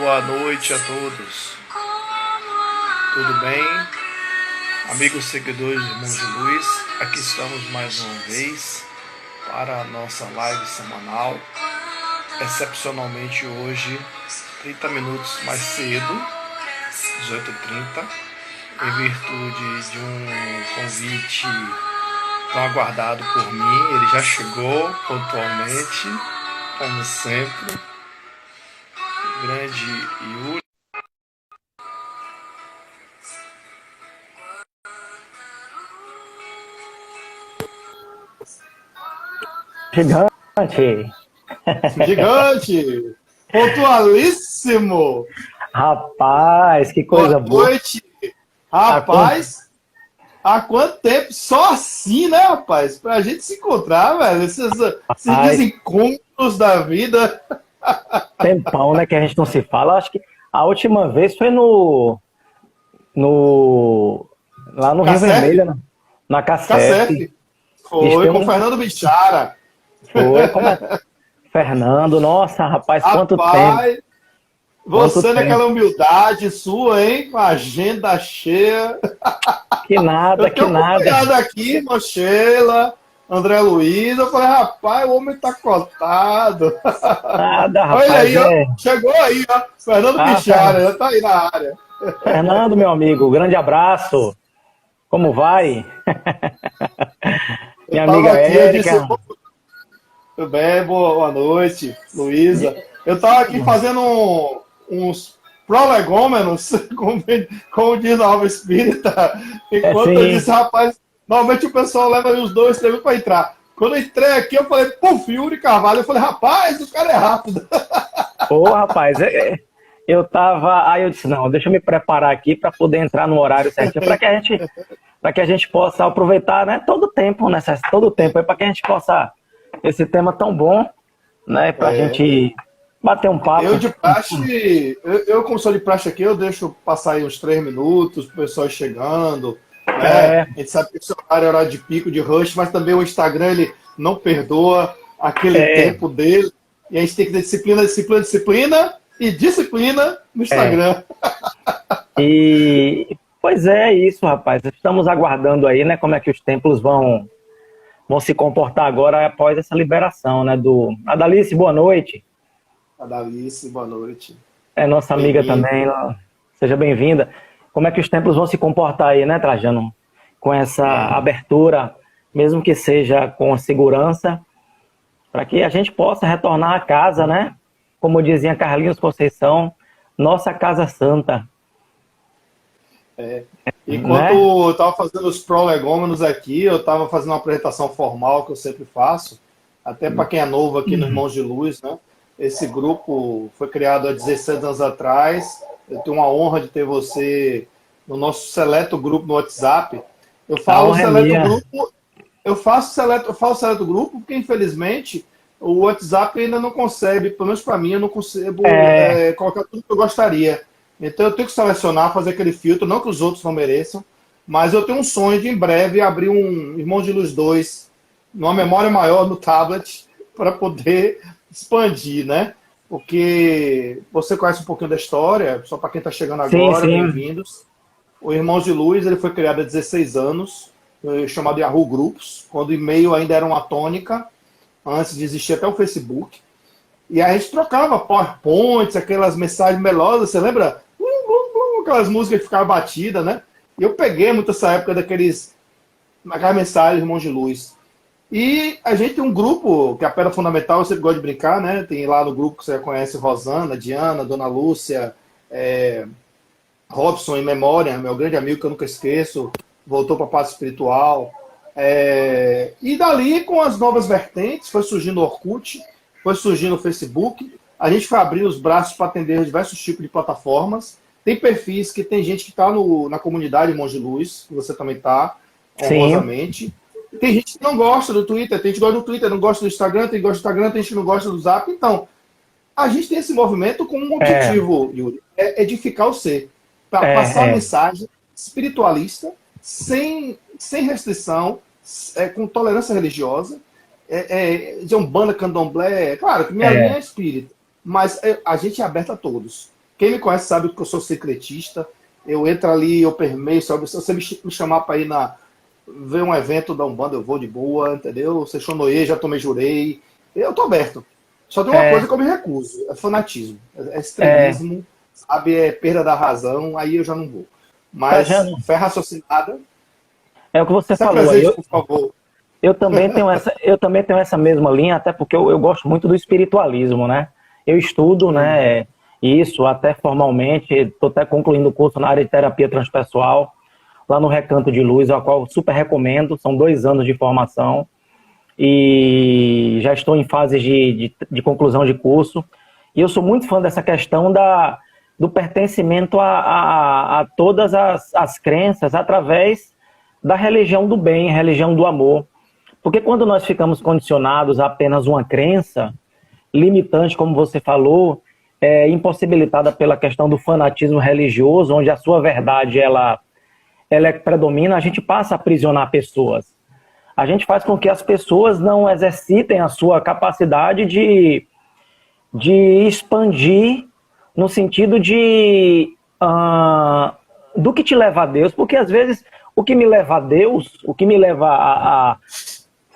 boa noite a todos. Tudo bem? Amigos seguidores de Monge Luiz, aqui estamos mais uma vez para a nossa live semanal. Excepcionalmente hoje, 30 minutos mais cedo, 18h30, em virtude de um convite tão aguardado por mim. Ele já chegou pontualmente, como sempre. O grande Yuri. Gigante! Gigante! Pontualíssimo! Rapaz, que coisa boa! Boa noite! Rapaz, há quanto tempo? Só assim, né, rapaz? Pra gente se encontrar, velho. Esses desencontros da vida. Tempão, né, que a gente não se fala. Acho que a última vez foi lá no Rio Vermelho, né? Na Cacef. Foi com o Fernando Bichara. Foi, Fernando, nossa, rapaz, quanto tempo. Você naquela humildade sua, hein? Com a agenda cheia. Que nada, que nada. Eu tenho aqui, Mochela, André Luiz. Eu falei, rapaz, o homem tá cotado. Nada, rapaz. Olha aí, ó, chegou aí, ó. Fernando Bichara, já tá aí na área. Fernando, meu amigo, grande abraço. Como vai? Minha amiga Érica. Tudo bem, boa noite, Luísa. Eu tava aqui fazendo uns prolegômenos, como diz a alma espírita, enquanto eu disse, rapaz, normalmente o pessoal leva os 2 minutos para entrar. Quando eu entrei aqui, eu falei, puf, Yuri Carvalho. Eu falei, rapaz, o cara é rápido. Ô, rapaz, eu tava. Aí eu disse, não, deixa eu me preparar aqui para poder entrar no horário certinho, para que a gente possa aproveitar, né, todo o tempo aí, para que a gente possa. Esse tema tão bom, né, pra gente bater um papo. Eu como sou de praxe aqui, eu deixo passar aí uns 3 minutos, o pessoal chegando, né? A gente sabe que esse horário é horário de pico, de rush, mas também o Instagram, ele não perdoa aquele tempo dele, e a gente tem que ter disciplina no Instagram. Pois é isso, rapaz, estamos aguardando aí, né, como é que os templos vão se comportar agora após essa liberação, né, do... Adalice, boa noite. Adalice, boa noite. É nossa amiga também, seja bem-vinda. Como é que os templos vão se comportar aí, né, Trajano? Com essa abertura, mesmo que seja com segurança, para que a gente possa retornar à casa, né? Como dizia Carlinhos Conceição, nossa Casa Santa. Enquanto eu estava fazendo os prolegômenos aqui, eu estava fazendo uma apresentação formal que eu sempre faço, até para quem é novo aqui no Irmãos de Luz, né? Esse grupo foi criado há 16 anos atrás. Eu tenho uma honra de ter você no nosso seleto grupo no WhatsApp. Eu falo seleto grupo porque, infelizmente, o WhatsApp ainda não concebe, pelo menos para mim, eu não consigo colocar tudo que eu gostaria. Então eu tenho que selecionar, fazer aquele filtro, não que os outros não mereçam, mas eu tenho um sonho de, em breve, abrir um Irmão de Luz 2, numa memória maior no tablet, para poder expandir, né? Porque você conhece um pouquinho da história, só para quem está chegando agora, bem-vindos. O Irmãos de Luz, ele foi criado há 16 anos, chamado Yahoo Grupos, quando o e-mail ainda era uma tônica, antes de existir até o Facebook. E aí a gente trocava PowerPoints, aquelas mensagens melosas, você lembra? Aquelas músicas que ficavam batidas, né? E eu peguei muito essa época daquelas mensagens, Irmãos de Luz. E a gente tem um grupo, que é a Pedra Fundamental, eu sempre gosto de brincar, né? Tem lá no grupo que você conhece Rosana, Diana, Dona Lúcia, Robson, em memória, meu grande amigo que eu nunca esqueço, voltou para a parte espiritual. E dali, com as novas vertentes, foi surgindo o Orkut, foi surgindo o Facebook, a gente foi abrindo os braços para atender diversos tipos de plataformas. Tem perfis que tem gente que está na comunidade Irmãos de Luz, que você também está, honrosamente. Tem gente que não gosta do Twitter, tem gente que gosta do Twitter, não gosta do Instagram, tem gente que gosta do Instagram, tem gente que não gosta do Zap. Então, a gente tem esse movimento com um objetivo, Yuri, edificar o ser. Para passar a mensagem espiritualista, sem restrição, com tolerância religiosa, de Umbanda, Candomblé, claro que minha linha é espírita, mas a gente é aberto a todos. Quem me conhece sabe que eu sou secretista. Eu entro ali, eu permeio. Se você me chamar para ir ver um evento da Umbanda, eu vou de boa, entendeu? Você chonoei, já tomei jurei. Eu tô aberto. Só tem uma coisa que eu me recuso. É fanatismo. É extremismo, sabe? É perda da razão. Aí eu já não vou. Mas fé raciocinada. É o que você falou. Presente, por favor. Eu também tenho essa mesma linha, até porque eu gosto muito do espiritualismo, né? Eu estudo, né, isso até formalmente, estou até concluindo o curso na área de terapia transpessoal, lá no Recanto de Luz, a qual eu super recomendo, são 2 anos de formação, e já estou em fase de conclusão de curso, e eu sou muito fã dessa questão do pertencimento a todas as crenças através da religião do bem, religião do amor. Porque quando nós ficamos condicionados a apenas uma crença limitante, como você falou, impossibilitada pela questão do fanatismo religioso, onde a sua verdade ela predomina, a gente passa a aprisionar pessoas. A gente faz com que as pessoas não exercitem a sua capacidade de expandir no sentido do que te leva a Deus, porque às vezes o que me leva a Deus, o que me leva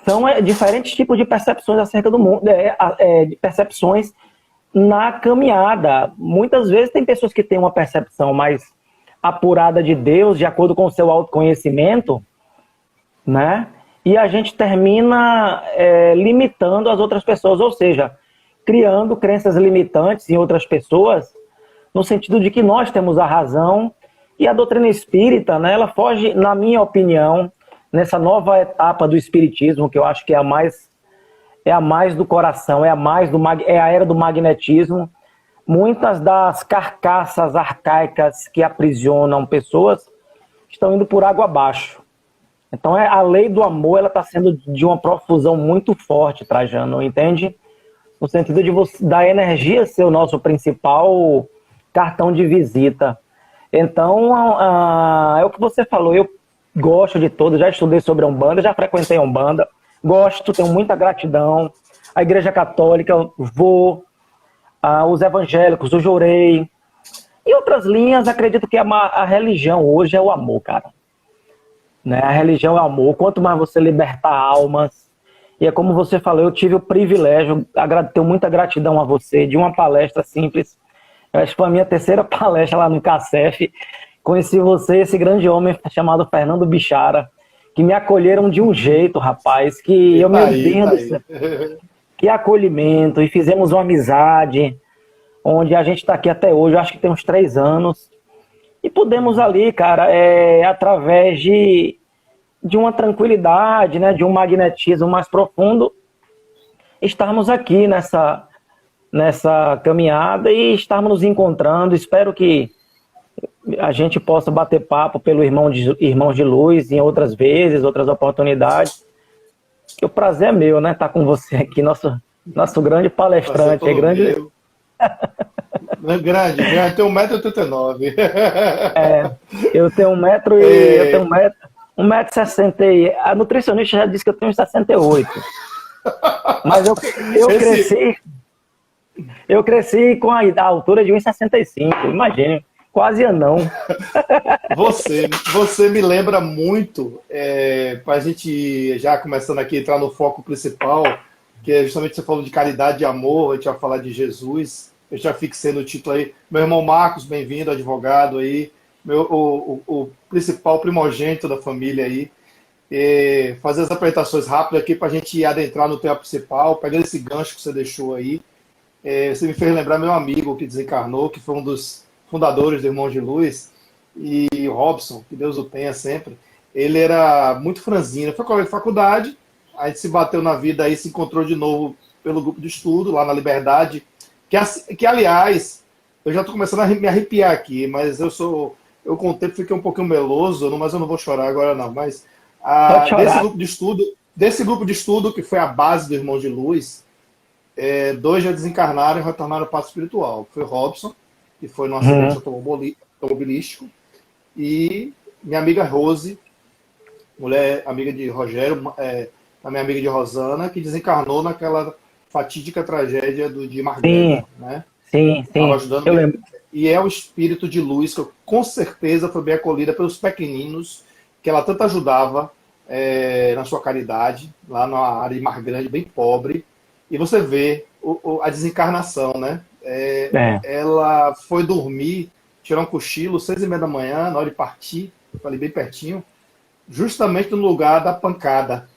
são diferentes tipos de percepções acerca do mundo, de percepções na caminhada. Muitas vezes tem pessoas que têm uma percepção mais apurada de Deus, de acordo com o seu autoconhecimento, né? E a gente termina limitando as outras pessoas, ou seja, criando crenças limitantes em outras pessoas, no sentido de que nós temos a razão. E a doutrina espírita, né, ela foge, na minha opinião, nessa nova etapa do espiritismo, que eu acho que é a mais do coração, é a era do magnetismo. Muitas das carcaças arcaicas que aprisionam pessoas estão indo por água abaixo. Então a lei do amor, ela está sendo de uma profusão muito forte, Trajano, entende? No sentido da energia ser o nosso principal cartão de visita. Então, é o que você falou, eu gosto de todos, já estudei sobre a Umbanda, já frequentei a Umbanda, gosto, tenho muita gratidão. A Igreja Católica, vou, os evangélicos, o Jorei. E outras linhas, acredito que a religião hoje é o amor, cara. Né? A religião é o amor, quanto mais você libertar almas. E é como você falou, eu tive o privilégio, tenho muita gratidão a você, de uma palestra simples. Eu acho que foi a minha 3ª palestra lá no CACEF. Conheci você, esse grande homem chamado Fernando Bichara, que me acolheram de um jeito, rapaz, que eu me entendo. Que acolhimento, e fizemos uma amizade, onde a gente está aqui até hoje, eu acho que tem uns 3 anos. E pudemos ali, cara, através de uma tranquilidade, né, de um magnetismo mais profundo, estarmos aqui nessa caminhada e estarmos nos encontrando. Espero que a gente possa bater papo pelo Irmãos de Luz em outras vezes, outras oportunidades. O prazer é meu, né? Estar com você aqui, nosso grande palestrante. É grande. Grande, tem 1,89 m. Eu tenho 1,60 m. A nutricionista já disse que eu tenho 68. Mas eu cresci com a altura de 1,65, imagine, quase anão. Você me lembra muito, para a gente já começando aqui a entrar no foco principal, que é justamente você falou de caridade e amor, a gente vai falar de Jesus. Eu já fixei no título aí. Meu irmão Marcos, bem-vindo, advogado aí, o principal primogênito da família aí. Fazer as apresentações rápidas aqui para a gente adentrar no tema principal, pegando esse gancho que você deixou aí. Você me fez lembrar meu amigo que desencarnou, que foi um dos fundadores do Irmãos de Luz, e o Robson, que Deus o tenha sempre. Ele era muito franzino, foi colega de faculdade, a gente se bateu na vida aí, se encontrou de novo pelo grupo de estudo, lá na Liberdade, que aliás, eu já estou começando a me arrepiar aqui, mas eu com o tempo fiquei um pouquinho meloso, mas eu não vou chorar agora não, mas desse grupo de estudo, que foi a base do Irmão de Luz, 2 já desencarnaram e retornaram ao passo espiritual. Foi o Robson, que foi num acidente automobilístico, e minha amiga Rose, mulher amiga de Rogério, a minha amiga de Rosana, que desencarnou naquela fatídica tragédia de Margarida, né? Sim, eu lembro. e é o espírito de luz que com certeza foi bem acolhida pelos pequeninos que ela tanto ajudava na sua caridade, lá na área de Mar Grande, bem pobre. E você vê a desencarnação, né? Ela foi dormir, tirar um cochilo, 6h30 da manhã, na hora de partir, falei bem pertinho, justamente no lugar da pancada.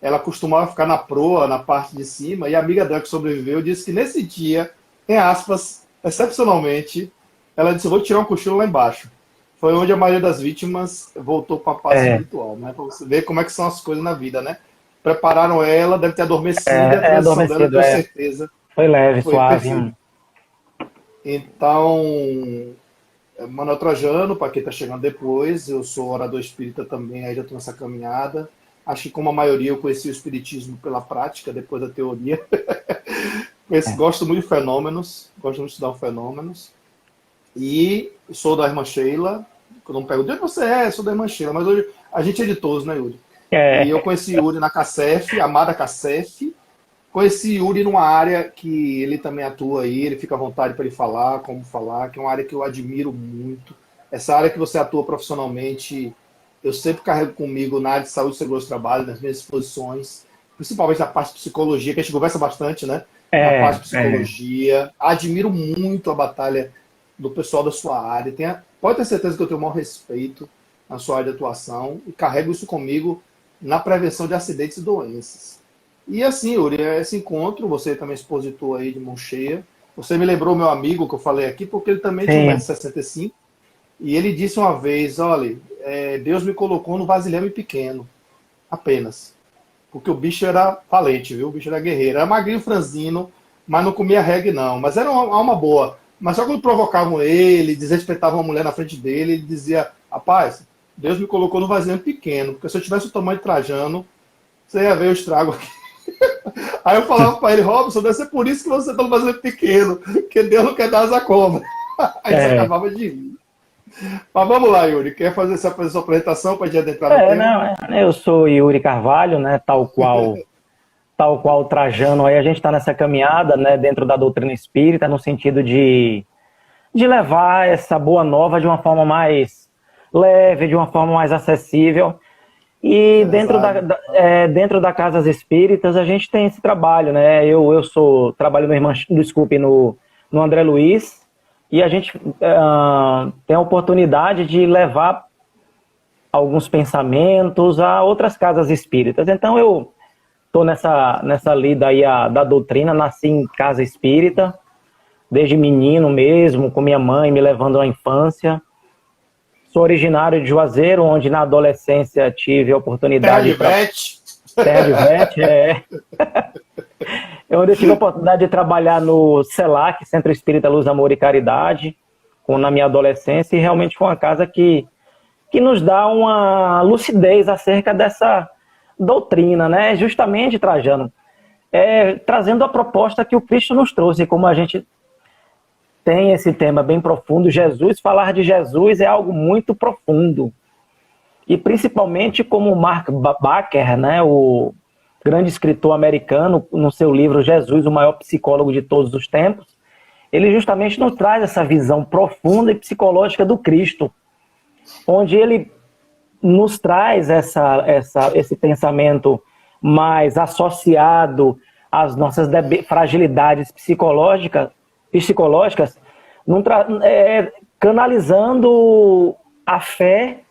Ela costumava ficar na proa, na parte de cima, e a amiga dela que sobreviveu disse que nesse dia, em aspas, excepcionalmente, ela disse: vou tirar um cochilo lá embaixo. Foi onde a maioria das vítimas voltou para a paz espiritual, né? Para você ver como é que são as coisas na vida, né? Prepararam ela, deve ter adormecido, a transição dela, eu tenho certeza. Foi leve, suave. Perfeito. Então, Manuel Trajano, para quem está chegando depois, eu sou orador espírita também, aí já estou nessa caminhada. Acho que, como a maioria, eu conheci o espiritismo pela prática, depois da teoria. Gosto muito de fenômenos, gosto muito de estudar fenômenos. E sou da irmã Sheila. Quando me perguntam: onde você é? Sou da irmã Sheila. Mas hoje a gente é de todos, né, Yuri? E eu conheci Yuri na CACEF, amada CACEF. Conheci Yuri numa área que ele também atua aí, ele fica à vontade para ele falar, como falar, que é uma área que eu admiro muito. Essa área que você atua profissionalmente, eu sempre carrego comigo na área de saúde e segurança do trabalho, nas minhas exposições, principalmente na parte de psicologia, que a gente conversa bastante, né? Na parte de psicologia. Admiro muito a batalha do pessoal da sua área. Pode ter certeza que eu tenho o maior respeito na sua área de atuação e carrego isso comigo na prevenção de acidentes e doenças. E assim, Yuri, esse encontro, você também expositor aí de mão cheia. Você me lembrou meu amigo que eu falei aqui, porque ele também tinha 1,65 m. E ele disse uma vez: olha, Deus me colocou no vasilhame pequeno, apenas. Porque o bicho era valente, viu? O bicho era guerreiro. Era magrinho, franzino, mas não comia reggae, não. Mas era uma alma boa. Mas só quando provocavam ele, desrespeitavam a mulher na frente dele, ele dizia: rapaz, Deus me colocou no vasilhame pequeno, porque se eu tivesse o tamanho de Trajano, você ia ver o estrago aqui. Aí eu falava para ele: Robson, deve ser por isso que você está no vasilhame pequeno, porque Deus não quer dar asa cobra. Aí você acabava de rir. Mas vamos lá, Yuri, quer fazer sua apresentação para a gente adentrar no tema? Eu sou Yuri Carvalho, né, tal qual o Trajano, aí a gente está nessa caminhada, né, dentro da doutrina espírita, no sentido de levar essa boa nova de uma forma mais leve, de uma forma mais acessível. E dentro da Casas Espíritas a gente tem esse trabalho, né? Eu trabalho no André Luiz, e a gente tem a oportunidade de levar alguns pensamentos a outras casas espíritas. Então eu estou nessa lida aí da doutrina, nasci em casa espírita, desde menino mesmo, com minha mãe me levando à infância. Sou originário de Juazeiro, onde na adolescência tive a oportunidade... Terra de Vete, onde eu tive a oportunidade de trabalhar no CELAC, Centro Espírita Luz, Amor e Caridade, na minha adolescência, e realmente foi uma casa que nos dá uma lucidez acerca dessa doutrina, né? Justamente, Trajano, trazendo a proposta que o Cristo nos trouxe, como a gente tem esse tema bem profundo. Falar de Jesus é algo muito profundo. E principalmente como Mark Baker, né, o grande escritor americano, no seu livro Jesus, o maior psicólogo de todos os tempos, ele justamente nos traz essa visão profunda e psicológica do Cristo, onde ele nos traz esse pensamento mais associado às nossas fragilidades psicológicas, canalizando a fé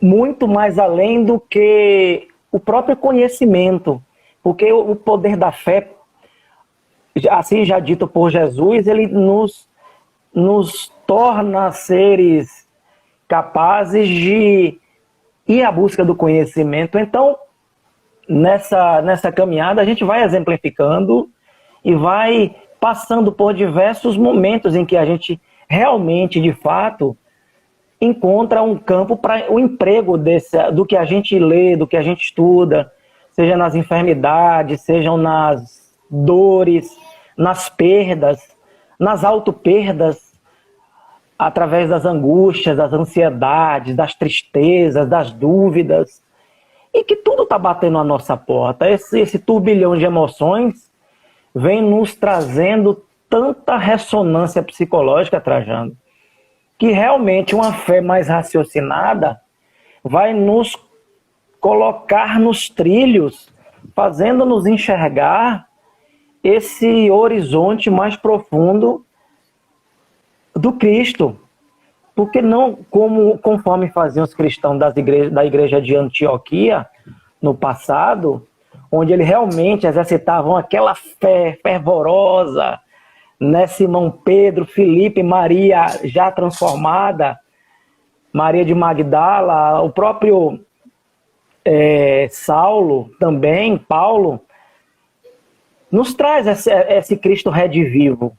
muito mais além do que o próprio conhecimento, porque o poder da fé, assim já dito por Jesus, ele nos torna seres capazes de ir à busca do conhecimento. Então, nessa caminhada, a gente vai exemplificando e vai passando por diversos momentos em que a gente realmente, de fato, encontra um campo para o emprego do que a gente lê, do que a gente estuda, seja nas enfermidades, sejam nas dores, nas perdas, nas autoperdas, através das angústias, das ansiedades, das tristezas, das dúvidas, e que tudo está batendo à nossa porta. Esse turbilhão de emoções vem nos trazendo tanta ressonância psicológica, Trajano, que realmente uma fé mais raciocinada vai nos colocar nos trilhos, fazendo-nos enxergar esse horizonte mais profundo do Cristo. Porque não, conforme faziam os cristãos da igreja de Antioquia, no passado, onde eles realmente exercitavam aquela fé fervorosa, né? Simão Pedro, Filipe, Maria já transformada, Maria de Magdala, o próprio Saulo também, Paulo, nos traz esse Cristo redivivo.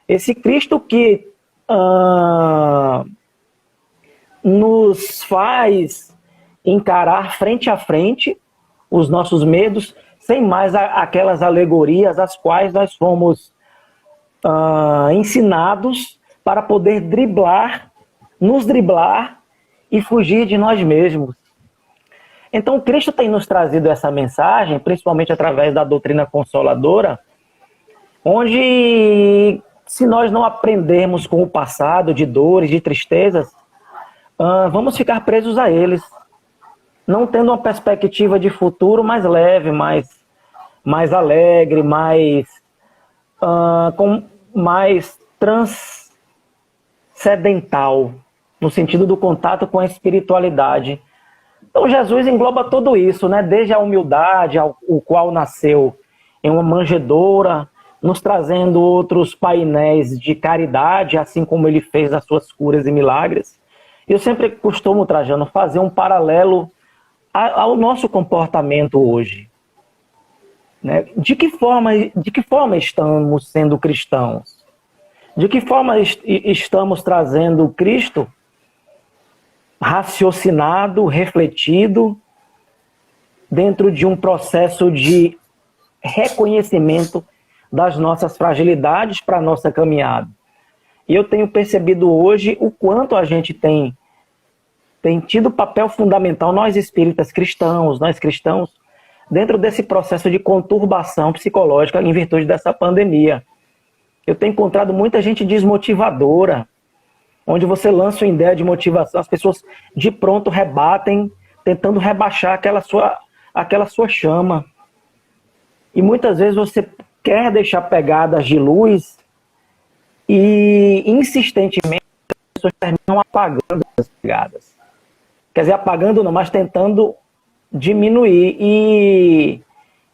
Esse Cristo que nos faz encarar frente a frente os nossos medos, sem mais aquelas alegorias às quais nós fomos ensinados para poder nos driblar e fugir de nós mesmos. Então, Cristo tem nos trazido essa mensagem, principalmente através da doutrina consoladora, onde, se nós não aprendermos com o passado de dores, de tristezas, vamos ficar presos a eles, não tendo uma perspectiva de futuro mais leve, mais alegre, mais transcendental, no sentido do contato com a espiritualidade. Então Jesus engloba tudo isso, né? Desde a humildade, o qual nasceu em uma manjedoura, nos trazendo outros painéis de caridade, assim como ele fez as suas curas e milagres. Eu sempre costumo, Trajano, fazer um paralelo ao nosso comportamento hoje, né? De que forma estamos sendo cristãos? De que forma estamos trazendo Cristo raciocinado, refletido, dentro de um processo de reconhecimento das nossas fragilidades para a nossa caminhada? E eu tenho percebido hoje o quanto a gente tem tido papel fundamental, nós espíritas cristãos, dentro desse processo de conturbação psicológica em virtude dessa pandemia. Eu tenho encontrado muita gente desmotivadora, onde você lança uma ideia de motivação, as pessoas de pronto rebatem, tentando rebaixar aquela sua chama. E muitas vezes você quer deixar pegadas de luz e insistentemente as pessoas terminam apagando as pegadas. Quer dizer, apagando não, mas tentando diminuir. E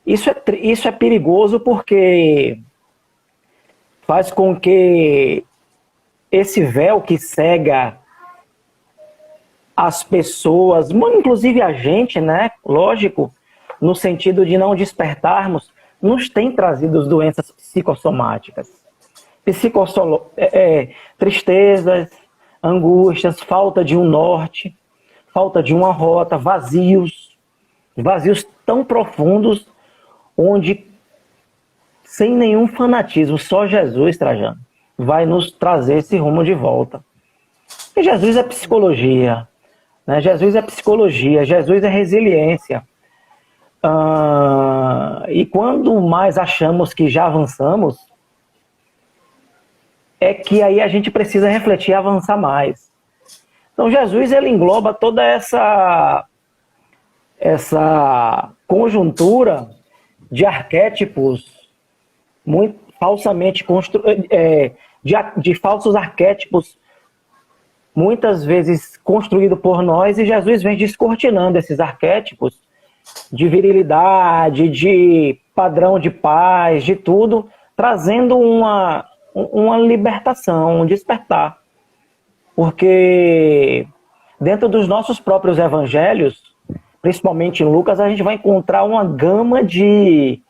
isso é perigoso, porque faz com que esse véu que cega as pessoas, inclusive a gente, né? Lógico, no sentido de não despertarmos, nos tem trazido doenças psicossomáticas. Tristezas, angústias, falta de um norte, falta de uma rota, vazios tão profundos, onde, sem nenhum fanatismo, só Jesus, Trajano, vai nos trazer esse rumo de volta. E Jesus é psicologia, né? Jesus é psicologia, Jesus é resiliência. E quando mais achamos que já avançamos, é que aí a gente precisa refletir e avançar mais. Então Jesus, ele engloba toda essa conjuntura de arquétipos muito falsamente de falsos arquétipos, muitas vezes construído por nós, e Jesus vem descortinando esses arquétipos de virilidade, de padrão de paz, de tudo, trazendo uma libertação, um despertar. Porque dentro dos nossos próprios evangelhos, principalmente em Lucas, a gente vai encontrar uma gama de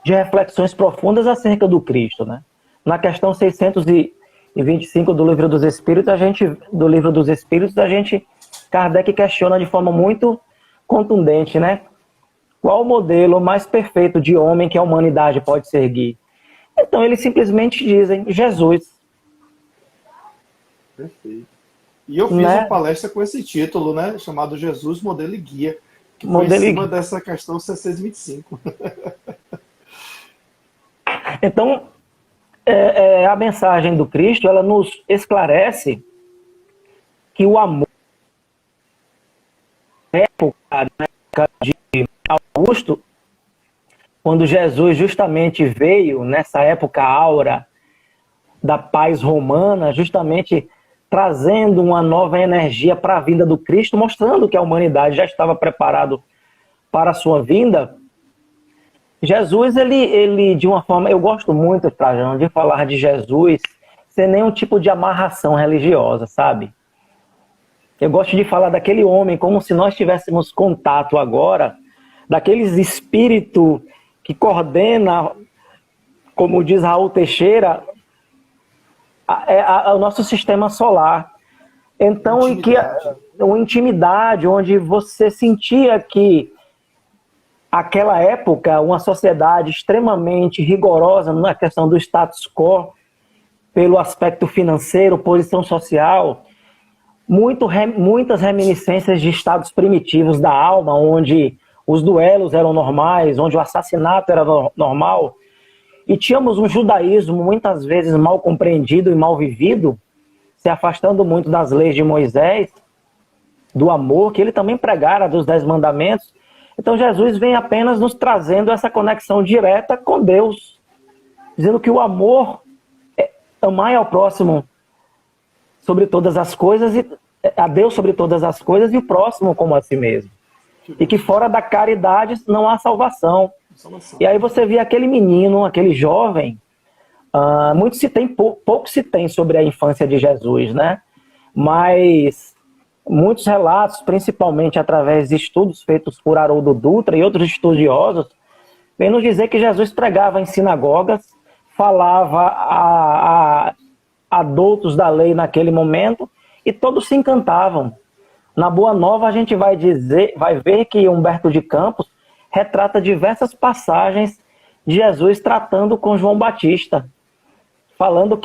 reflexões profundas acerca do Cristo, né? Na questão 625 do Livro dos Espíritos, Kardec questiona de forma muito contundente, né? Qual o modelo mais perfeito de homem que a humanidade pode seguir? Então eles simplesmente dizem Jesus. Perfeito. E eu fiz uma palestra com esse título, né? Chamado Jesus, Modelo e Guia, que foi em cima dessa questão 625. Então, a mensagem do Cristo, ela nos esclarece que o amor, na época de Augusto, quando Jesus justamente veio nessa época áurea da paz romana, justamente trazendo uma nova energia para a vinda do Cristo, mostrando que a humanidade já estava preparado para a sua vinda. Jesus, ele de uma forma, eu gosto muito, Trajano, de falar de Jesus sem nenhum tipo de amarração religiosa, sabe? Eu gosto de falar daquele homem como se nós tivéssemos contato agora, daqueles espírito que coordena, como diz Raul Teixeira, o nosso sistema solar. Então, uma intimidade onde você sentia que aquela época, uma sociedade extremamente rigorosa na questão do status quo, pelo aspecto financeiro, posição social, muitas reminiscências de estados primitivos da alma, onde os duelos eram normais, onde o assassinato era normal, e tínhamos um judaísmo muitas vezes mal compreendido e mal vivido, se afastando muito das leis de Moisés, do amor, que ele também pregara, dos 10 mandamentos. Então Jesus vem apenas nos trazendo essa conexão direta com Deus, dizendo que o amor é amar ao próximo sobre todas as coisas, e a Deus sobre todas as coisas, e o próximo como a si mesmo. E que fora da caridade não há salvação. E aí você vê aquele menino, aquele jovem, pouco se tem sobre a infância de Jesus, né? Mas muitos relatos, principalmente através de estudos feitos por Haroldo Dutra e outros estudiosos, vêm nos dizer que Jesus pregava em sinagogas, falava a adultos da lei naquele momento, e todos se encantavam. Na Boa Nova a gente vai ver que Humberto de Campos retrata diversas passagens de Jesus tratando com João Batista, falando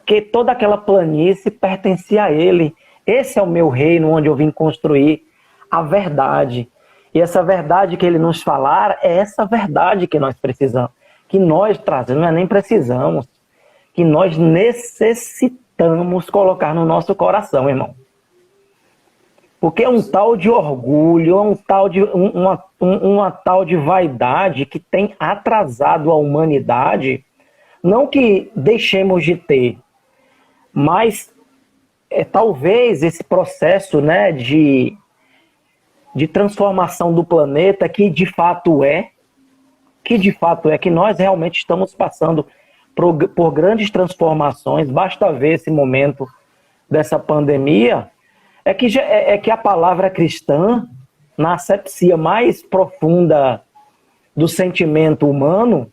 que toda aquela planície pertencia a ele. Esse é o meu reino onde eu vim construir a verdade. E essa verdade que ele nos falar é essa verdade que nós precisamos, que nós trazemos, não é nem precisamos, que nós necessitamos colocar no nosso coração, irmão. Porque é um tal de orgulho, é uma tal de vaidade que tem atrasado a humanidade. Não que deixemos de ter, mas talvez esse processo, né, de transformação do planeta, que de fato é, que nós realmente estamos passando por grandes transformações. Basta ver esse momento dessa pandemia, é que a palavra cristã, na acepção mais profunda do sentimento humano,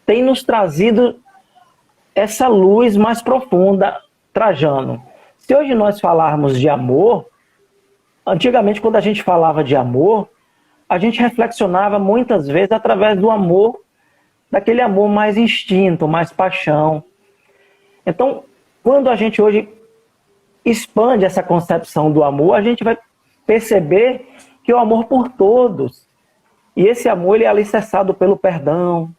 tem nos trazido essa luz mais profunda. Trajano, se hoje nós falarmos de amor, antigamente quando a gente falava de amor, a gente reflexionava muitas vezes através do amor, daquele amor mais instinto, mais paixão. Então, quando a gente hoje expande essa concepção do amor, a gente vai perceber que o amor por todos, e esse amor ele é alicerçado pelo perdão,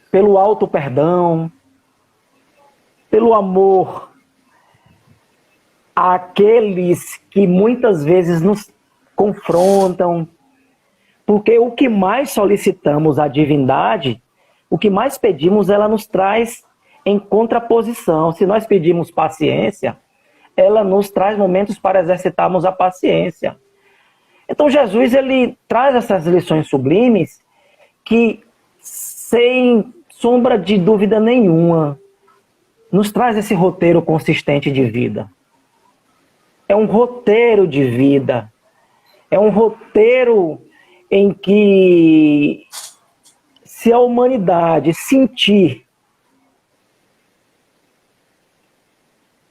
pelo auto-perdão, pelo amor àqueles que muitas vezes nos confrontam, porque o que mais solicitamos à divindade, o que mais pedimos, ela nos traz em contraposição. Se nós pedimos paciência, ela nos traz momentos para exercitarmos a paciência. Então Jesus, ele traz essas lições sublimes que, sem sombra de dúvida nenhuma, nos traz esse roteiro consistente de vida. É um roteiro de vida. É um roteiro em que, se a humanidade sentir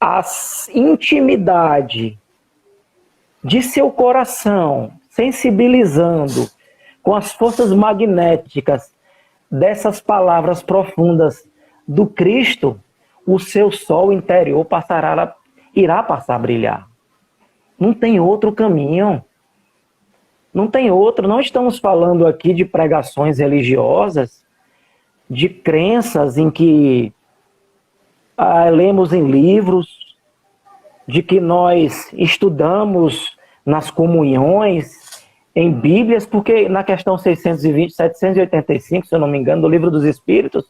a intimidade de seu coração, sensibilizando com as forças magnéticas dessas palavras profundas do Cristo, o seu sol interior irá passar a brilhar. Não tem outro caminho. Não tem outro. Não estamos falando aqui de pregações religiosas, de crenças em que lemos em livros, de que nós estudamos nas comunhões, em Bíblias, porque na questão 620, 785, se eu não me engano, do Livro dos Espíritos,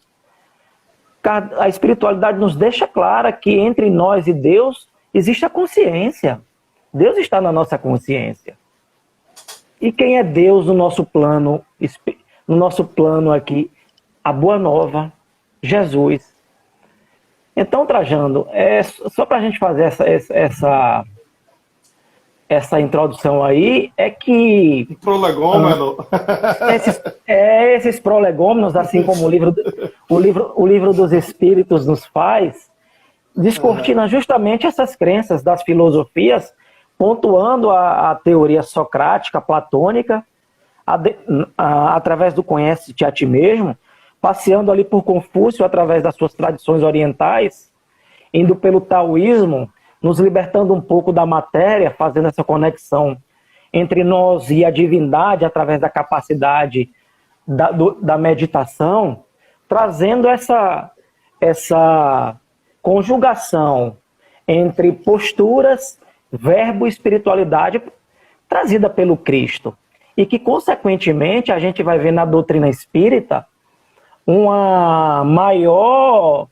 a espiritualidade nos deixa clara que entre nós e Deus existe a consciência. Deus está na nossa consciência. E quem é Deus no nosso plano aqui? A Boa Nova, Jesus. Então, Trajano, só para a gente fazer essa introdução aí, é que... Prolegômeno. Esses prolegômenos, assim como o livro dos Espíritos nos faz, descortina justamente essas crenças das filosofias, pontuando a teoria socrática, platônica, através do conhece-te a ti mesmo, passeando ali por Confúcio, através das suas tradições orientais, indo pelo taoísmo, nos libertando um pouco da matéria, fazendo essa conexão entre nós e a divindade através da capacidade da meditação, trazendo essa conjugação entre posturas, verbo e espiritualidade trazida pelo Cristo. E que, consequentemente, a gente vai ver na doutrina espírita uma maior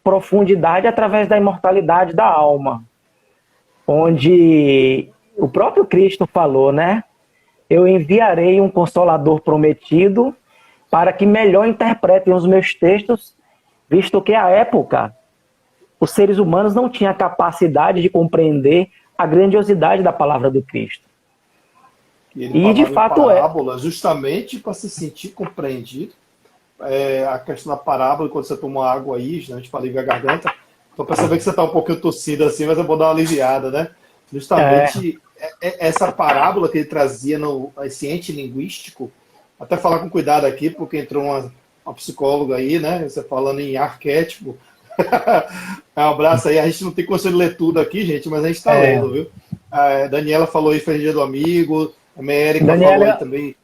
profundidade através da imortalidade da alma, onde o próprio Cristo falou, né? Eu enviarei um consolador prometido para que melhor interpretem os meus textos, visto que à época os seres humanos não tinham a capacidade de compreender a grandiosidade da palavra do Cristo. E de fato parábola, justamente para se sentir compreendido. A questão da parábola, quando você toma água aí, a gente para aliviar a garganta, então perceber que você está um pouquinho tossido assim, mas eu vou dar uma aliviada, né? Justamente essa parábola que ele trazia no esse linguístico, até falar com cuidado aqui, porque entrou uma psicóloga aí, né? Você falando em arquétipo. Um abraço aí, a gente não tem condição de ler tudo aqui, gente, mas a gente está lendo, viu? A Daniela falou aí, Feliz Dia do Amigo, a América falou aí também.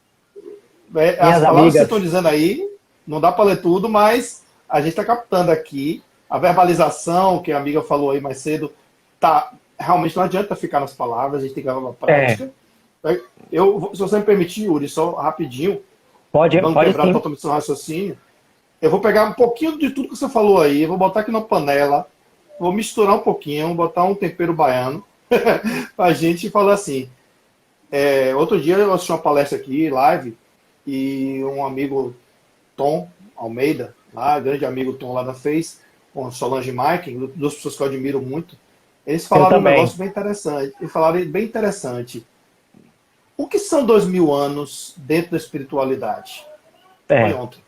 As palavras que vocês estão dizendo aí, não dá para ler tudo, mas a gente está captando aqui. A verbalização, que a amiga falou aí mais cedo, realmente não adianta ficar nas palavras, a gente tem que levar uma prática. Se você me permitir, Yuri, só rapidinho, pode quebrar totalmente seu raciocínio, eu vou pegar um pouquinho de tudo que você falou aí, vou botar aqui na panela, vou misturar um pouquinho, vou botar um tempero baiano, pra gente falar assim. Outro dia eu assisti uma palestra aqui, live, e um amigo, Tom Almeida, lá, grande amigo Tom lá da Face, com Solange Mike, duas pessoas que eu admiro muito, eles falaram um negócio bem interessante. Eles falaram bem interessante. O que são 2000 anos dentro da espiritualidade? Foi ontem.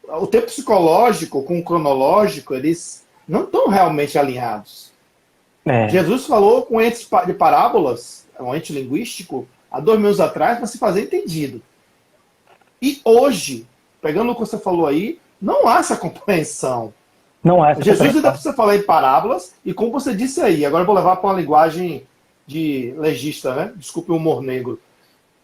O tempo psicológico com o cronológico, eles não estão realmente alinhados. Jesus falou com entes de parábolas, um ente linguístico, há 2000 anos atrás, para se fazer entendido. E hoje, pegando o que você falou aí, não há essa compreensão. Não há essa Jesus ainda precisa falar em parábolas, e como você disse aí, agora eu vou levar para uma linguagem de legista, né? Desculpe o humor negro.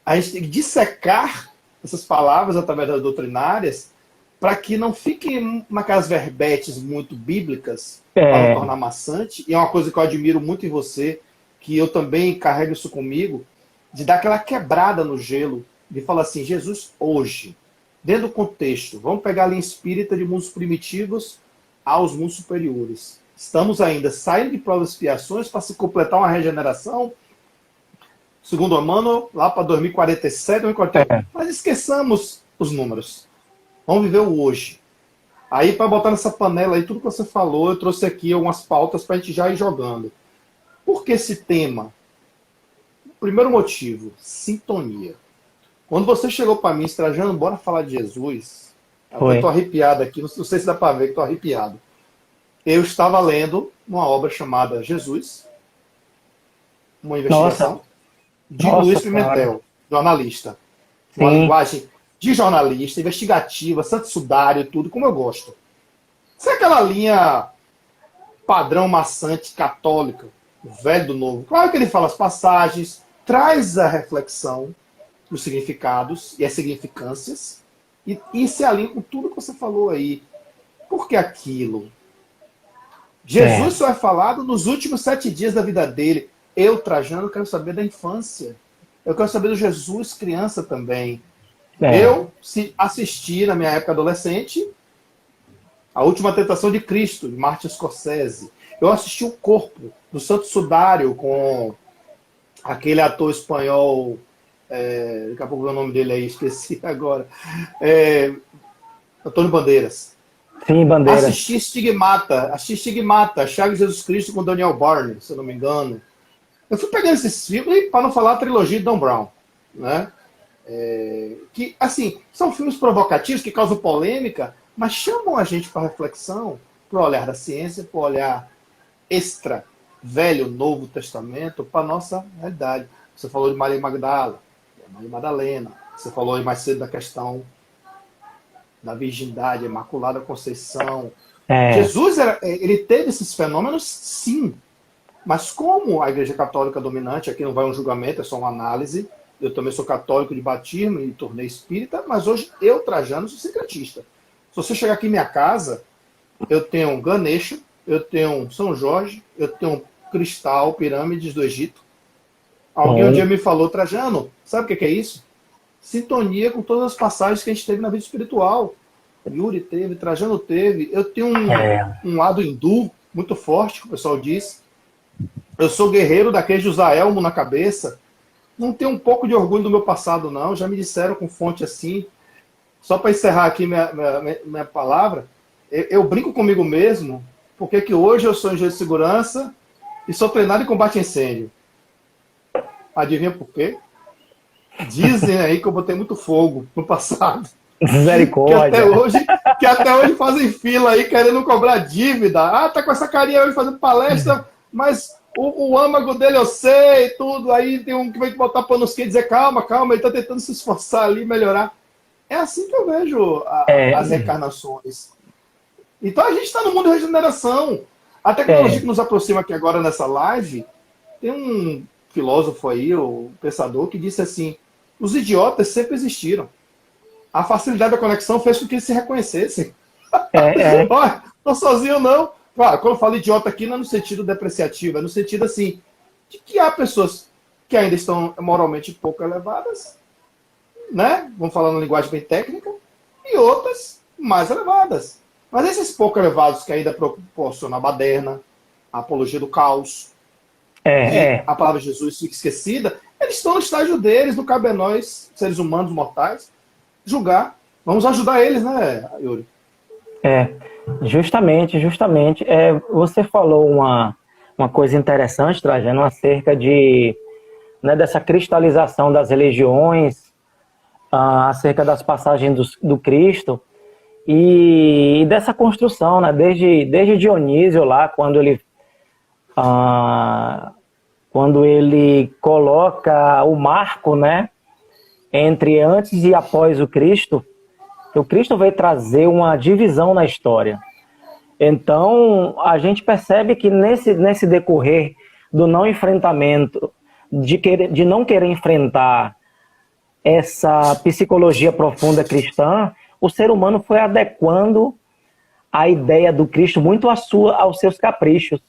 A gente tem que dissecar essas palavras através das doutrinárias para que não fiquem naquelas verbetes muito bíblicas para tornar maçante. E é uma coisa que eu admiro muito em você, que eu também carrego isso comigo, de dar aquela quebrada no gelo, de falar assim, Jesus hoje, dentro do contexto, vamos pegar a linha espírita de mundos primitivos aos mundos superiores. Estamos ainda saindo de provas e expiações para se completar uma regeneração, segundo Emmanuel, lá para 2047, 2048. Mas esqueçamos os números. Vamos viver o hoje. Aí, para botar nessa panela aí, tudo que você falou, eu trouxe aqui algumas pautas para a gente já ir jogando. Por que esse tema? Primeiro motivo, sintonia. Quando você chegou para mim, Trajano, bora falar de Jesus. Eu estou arrepiado aqui, não sei se dá para ver que estou arrepiado. Eu estava lendo uma obra chamada Jesus, uma investigação, de Luiz Pimentel, jornalista. Sim. Uma linguagem de jornalista, investigativa, santo sudário, tudo, como eu gosto. Isso é aquela linha padrão maçante católica, velho do novo. Claro que ele fala as passagens, traz a reflexão dos significados e as significâncias, E se alinha com tudo que você falou aí. Por que aquilo? Jesus só é falado nos últimos 7 dias da vida dele. Eu, Trajano, quero saber da infância. Eu quero saber do Jesus criança também. Eu assisti, na minha época adolescente, A Última Tentação de Cristo, de Martin Scorsese. Eu assisti O Corpo, do Santo Sudário, com aquele ator espanhol, daqui a pouco o nome dele aí, esqueci agora, Antônio Bandeiras. Sim, Bandeiras. Assisti Stigmata, Chagas de Jesus Cristo com Daniel Barney, se eu não me engano. Eu fui pegando esses filmes, para não falar a trilogia de Dan Brown, né? Que, assim, são filmes provocativos que causam polêmica, mas chamam a gente para reflexão, para o olhar da ciência, para o olhar extra, Velho, Novo Testamento, para a nossa realidade. Você falou de Maria Madalena, você falou aí mais cedo da questão da virgindade, Imaculada Conceição. Jesus, ele teve esses fenômenos, sim, mas como a Igreja Católica dominante, aqui não vai um julgamento, é só uma análise. Eu também sou católico de batismo e tornei espírita, mas hoje eu, Trajano, sou secretista. Se você chegar aqui em minha casa, eu tenho um Ganesha, eu tenho um São Jorge, eu tenho um cristal, pirâmides do Egito. Alguém um dia me falou, Trajano, sabe o que é isso? Sintonia com todas as passagens que a gente teve na vida espiritual. Yuri teve, Trajano teve. Eu tenho um lado hindu muito forte, que o pessoal diz. Eu sou guerreiro daqueles de usar elmo na cabeça. Não tenho um pouco de orgulho do meu passado, não. Já me disseram com fonte assim. Só para encerrar aqui minha palavra, eu brinco comigo mesmo, porque que hoje eu sou engenheiro de segurança e sou treinado em combate a incêndio. Adivinha por quê? Dizem aí que eu botei muito fogo no passado. Misericórdia. Que até hoje fazem fila aí querendo cobrar dívida. Ah, tá com essa carinha hoje fazendo palestra, mas o âmago dele eu sei, tudo. Aí tem um que vai botar panos quentes e dizer, calma, ele tá tentando se esforçar ali, melhorar. É assim que eu vejo as reencarnações. Então a gente está no mundo de regeneração. A tecnologia que nos aproxima aqui agora nessa live, tem um filósofo aí, o pensador, que disse assim, os idiotas sempre existiram. A facilidade da conexão fez com que eles se reconhecessem. Olha, não sozinho não. Claro, quando eu falo idiota aqui, não é no sentido depreciativo, é no sentido assim, de que há pessoas que ainda estão moralmente pouco elevadas, né? Vamos falar numa linguagem bem técnica, e outras mais elevadas. Mas esses pouco elevados que ainda proporcionam a baderna, a apologia do caos, a palavra de Jesus fica esquecida, eles estão no estágio deles, não cabe a nós, seres humanos mortais, julgar. Vamos ajudar eles, né, Yuri? Justamente. Você falou uma coisa interessante, Trajano, acerca dessa cristalização das religiões, acerca das passagens do Cristo, e dessa construção, né, desde Dionísio lá, quando ele coloca o marco, né, entre antes e após o Cristo veio trazer uma divisão na história. Então, a gente percebe que nesse decorrer do não enfrentamento, de não querer enfrentar essa psicologia profunda cristã, o ser humano foi adequando a ideia do Cristo muito aos seus caprichos.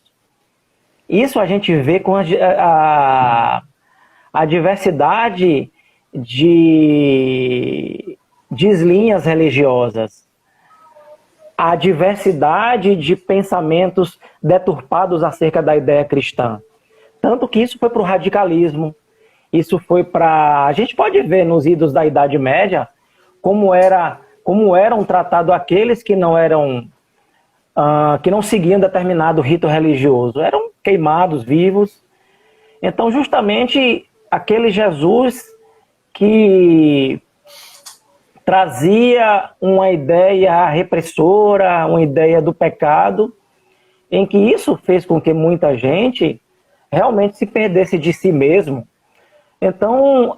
Isso a gente vê com a diversidade de linhas religiosas, a diversidade de pensamentos deturpados acerca da ideia cristã. Tanto que isso foi para o radicalismo, isso foi para... A gente pode ver nos idos da Idade Média como eram tratados aqueles que não seguiam determinado rito religioso, eram queimados vivos. Então, justamente, aquele Jesus que trazia uma ideia repressora, uma ideia do pecado, em que isso fez com que muita gente realmente se perdesse de si mesmo. Então,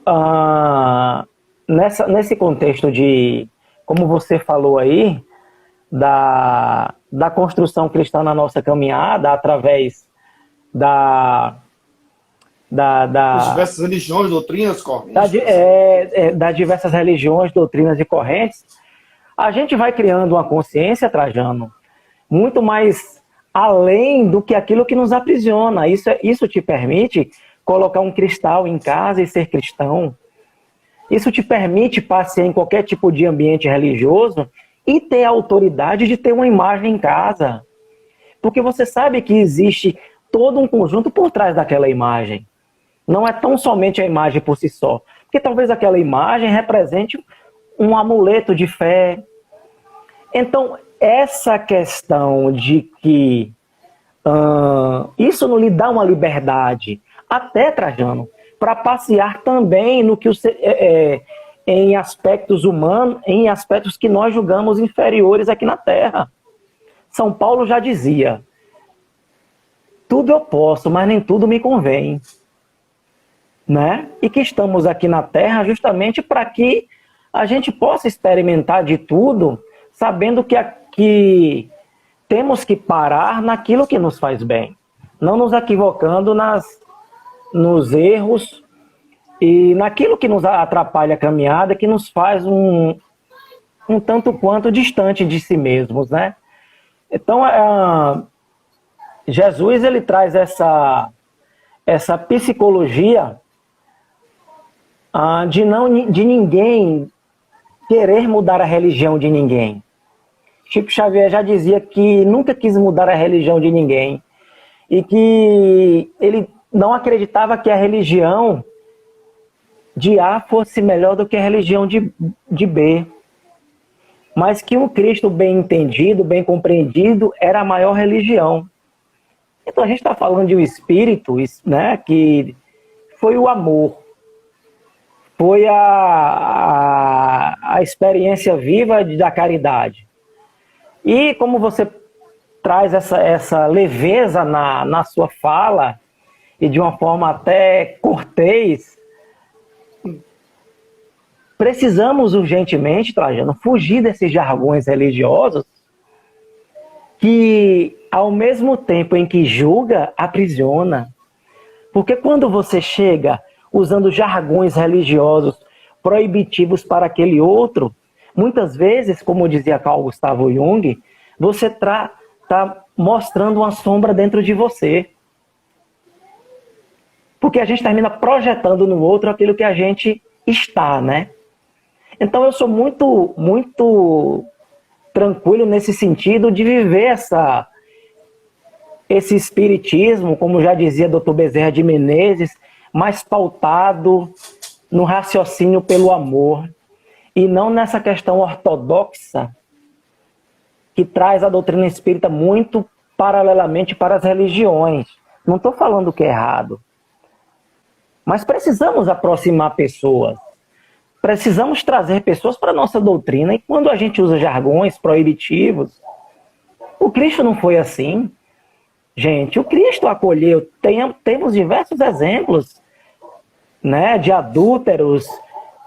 nesse contexto de, como você falou aí, da construção cristã na nossa caminhada, através das diversas religiões, doutrinas, correntes. Das diversas religiões, doutrinas e correntes, a gente vai criando uma consciência, Trajano, muito mais além do que aquilo que nos aprisiona. Isso te permite colocar um cristal em casa e ser cristão. Isso te permite passear em qualquer tipo de ambiente religioso e ter a autoridade de ter uma imagem em casa. Porque você sabe que existe todo um conjunto por trás daquela imagem. Não é tão somente a imagem por si só. Porque talvez aquela imagem represente um amuleto de fé. Então, essa questão de que isso não lhe dá uma liberdade, até, Trajano, para passear também no que em aspectos humanos, em aspectos que nós julgamos inferiores aqui na Terra. São Paulo já dizia: tudo eu posso, mas nem tudo me convém. Né? E que estamos aqui na Terra justamente para que a gente possa experimentar de tudo, sabendo que temos que parar naquilo que nos faz bem, não nos equivocando nos erros e naquilo que nos atrapalha a caminhada, que nos faz um tanto quanto distante de si mesmos, né? Então, Jesus, ele traz essa psicologia de ninguém querer mudar a religião de ninguém. Chico Xavier já dizia que nunca quis mudar a religião de ninguém e que ele não acreditava que a religião de A fosse melhor do que a religião de B, mas que o Cristo bem entendido, bem compreendido, era a maior religião. Então a gente está falando de um espírito, né, que foi o amor, foi a experiência viva da caridade. E como você traz essa leveza na sua fala, e de uma forma até cortês, precisamos urgentemente, Trajano, fugir desses jargões religiosos que, ao mesmo tempo em que julga, aprisiona. Porque quando você chega usando jargões religiosos proibitivos para aquele outro, muitas vezes, como dizia Carl Gustavo Jung, você está mostrando uma sombra dentro de você. Porque a gente termina projetando no outro aquilo que a gente está, né? Então eu sou muito, muito tranquilo nesse sentido de viver esse espiritismo, como já dizia Dr. Bezerra de Menezes, mais pautado no raciocínio pelo amor e não nessa questão ortodoxa que traz a doutrina espírita muito paralelamente para as religiões. Não estou falando que é errado, mas precisamos aproximar pessoas. Precisamos trazer pessoas para a nossa doutrina. E quando a gente usa jargões proibitivos, o Cristo não foi assim. Gente, o Cristo acolheu. Temos diversos exemplos, né, de adúlteros,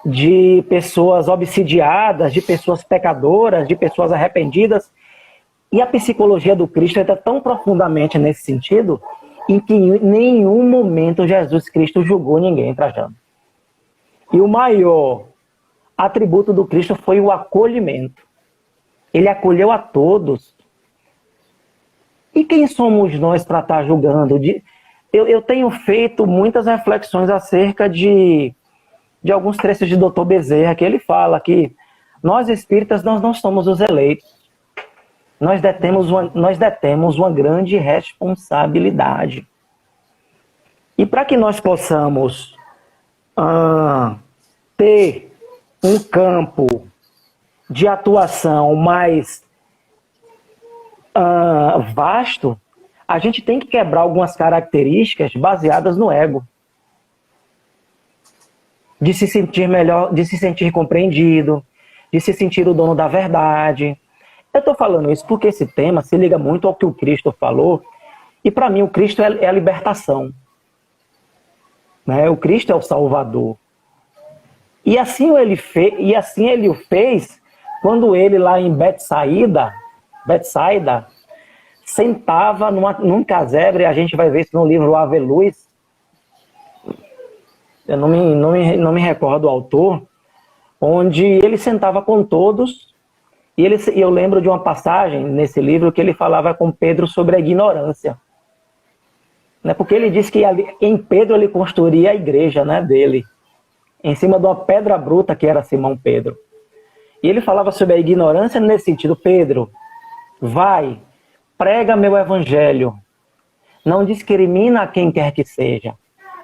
de pessoas obsidiadas, de pessoas pecadoras, de pessoas arrependidas. E a psicologia do Cristo entra tão profundamente nesse sentido, em que em nenhum momento Jesus Cristo julgou ninguém, Trajano. E o maior atributo do Cristo foi o acolhimento. Ele acolheu a todos. E quem somos nós para estar julgando? Eu tenho feito muitas reflexões acerca de alguns trechos de Dr. Bezerra, que ele fala que nós espíritas nós não somos os eleitos. Nós detemos uma grande responsabilidade. E para que nós possamos ter um campo de atuação mais vasto, a gente tem que quebrar algumas características baseadas no ego. De se sentir melhor, de se sentir compreendido, de se sentir o dono da verdade. Eu estou falando isso porque esse tema se liga muito ao que o Cristo falou, e para mim o Cristo é a libertação. Né? O Cristo é o Salvador. E assim ele o fez quando ele lá em Betsaida, sentava num casebre. A gente vai ver isso no livro Ave Luz. Eu não me recordo o autor, onde ele sentava com todos E eu lembro de uma passagem nesse livro que ele falava com Pedro sobre a ignorância. Né? Porque ele disse que em Pedro ele construiria a igreja, né, dele, em cima de uma pedra bruta que era Simão Pedro. E ele falava sobre a ignorância nesse sentido: Pedro, vai, prega meu evangelho, não discrimina a quem quer que seja,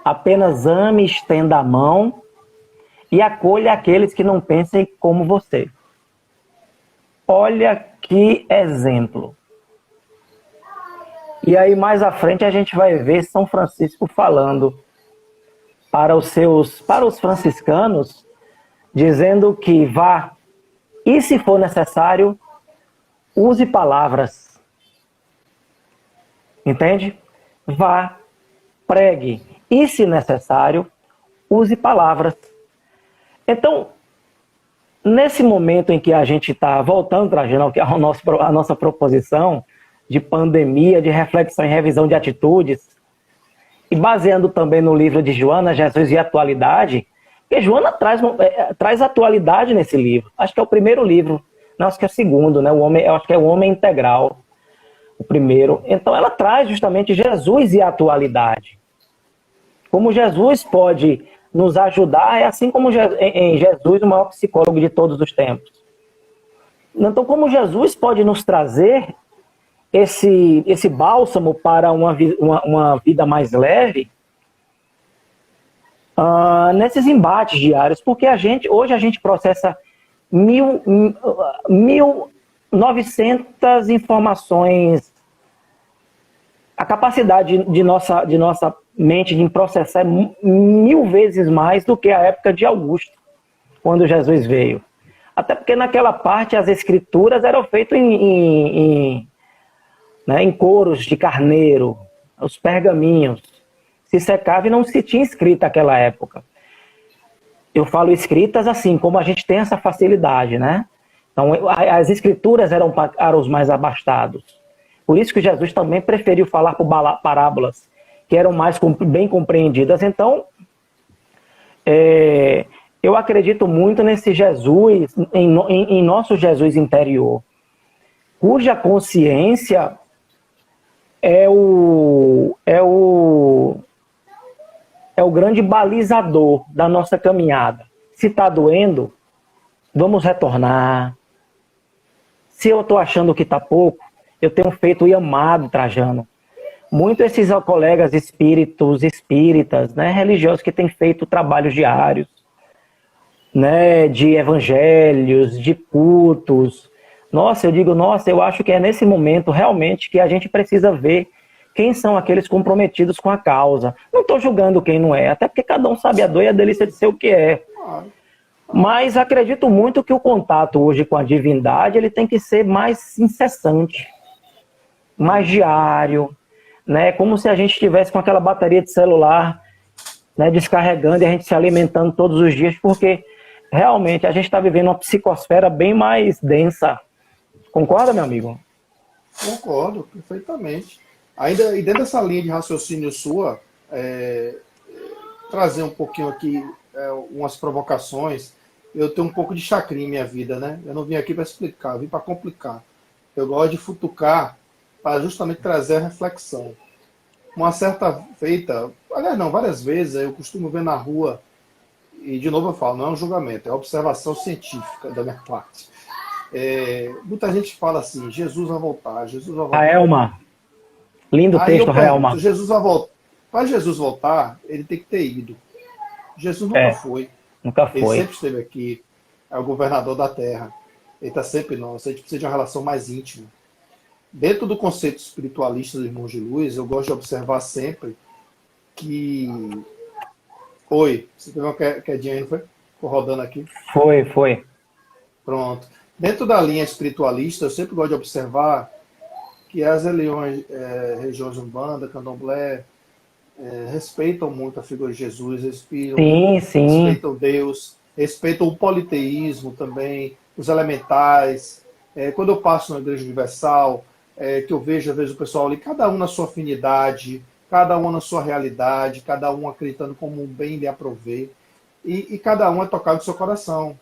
apenas ame, estenda a mão e acolha aqueles que não pensem como você. Olha que exemplo. E aí mais à frente a gente vai ver São Francisco falando para os franciscanos, dizendo que vá, e se for necessário, use palavras. Entende? Vá, pregue, e se necessário, use palavras. Então, nesse momento em que a gente está voltando, trazendo a nossa proposição de pandemia, de reflexão e revisão de atitudes, e baseando também no livro de Joana, Jesus e Atualidade, porque Joana traz atualidade nesse livro. Acho que é o primeiro livro, não, acho que é o segundo, né? Eu acho que é o Homem Integral, o primeiro. Então ela traz justamente Jesus e a atualidade. Como Jesus pode nos ajudar, é assim como em Jesus, o maior psicólogo de todos os tempos. Então, como Jesus pode nos trazer esse bálsamo para uma vida mais leve, nesses embates diários, porque hoje a gente processa 1.900 informações. A capacidade de nossa mente de processar é 1000 vezes mais do que a época de Augusto, quando Jesus veio. Até porque naquela parte as escrituras eram feitas em couros de carneiro, os pergaminhos. Se secava e não se tinha escrita naquela época. Eu falo escritas assim, como a gente tem essa facilidade, né? Então, as escrituras eram para os mais abastados. Por isso que Jesus também preferiu falar por parábolas, que eram mais bem compreendidas. Então, eu acredito muito nesse Jesus, em nosso Jesus interior, cuja consciência é o grande balizador da nossa caminhada. Se está doendo, vamos retornar. Se eu estou achando que está pouco, eu tenho feito e amado, Trajano, muito esses colegas espíritas, né, religiosos que têm feito trabalhos diários, né, de evangelhos, de cultos. Nossa, eu acho que é nesse momento realmente que a gente precisa ver quem são aqueles comprometidos com a causa. Não estou julgando quem não é, até porque cada um sabe a dor e a delícia de ser o que é. Mas acredito muito que o contato hoje com a divindade ele tem que ser mais incessante, mais diário, né? Como se a gente estivesse com aquela bateria de celular, né, descarregando e a gente se alimentando todos os dias, porque realmente a gente está vivendo uma psicosfera bem mais densa. Concorda, meu amigo? Concordo, perfeitamente. Ainda, e dentro dessa linha de raciocínio sua, trazer um pouquinho aqui umas provocações. Eu tenho um pouco de chacrinha em minha vida, né? Eu não vim aqui para explicar, eu vim para complicar. Eu gosto de futucar para justamente trazer a reflexão. Uma certa feita, aliás, não, várias vezes eu costumo ver na rua, e de novo eu falo, não é um julgamento, é uma observação científica da minha parte. Muita gente fala assim, Jesus vai voltar, Jesus vai voltar. Raelma, lindo texto, Raelma. Jesus vai voltar. Para Jesus voltar, ele tem que ter ido. Jesus nunca foi. Nunca foi. Ele sempre esteve aqui, é o governador da terra. Ele está sempre nosso, a gente precisa de uma relação mais íntima. Dentro do conceito espiritualista dos Irmãos de Luz, eu gosto de observar sempre que... Oi, você teve uma quedinha aí, não foi? Ficou rodando aqui? Foi. Pronto. Dentro da linha espiritualista, eu sempre gosto de observar que as religiões umbanda, candomblé, respeitam muito a figura de Jesus, respeitam Deus, respeitam o politeísmo também, os elementais. Quando eu passo na Igreja Universal, que eu vejo às vezes o pessoal ali, cada um na sua afinidade, cada um na sua realidade, cada um acreditando como um bem lhe aprovei, e cada um é tocado no seu coração.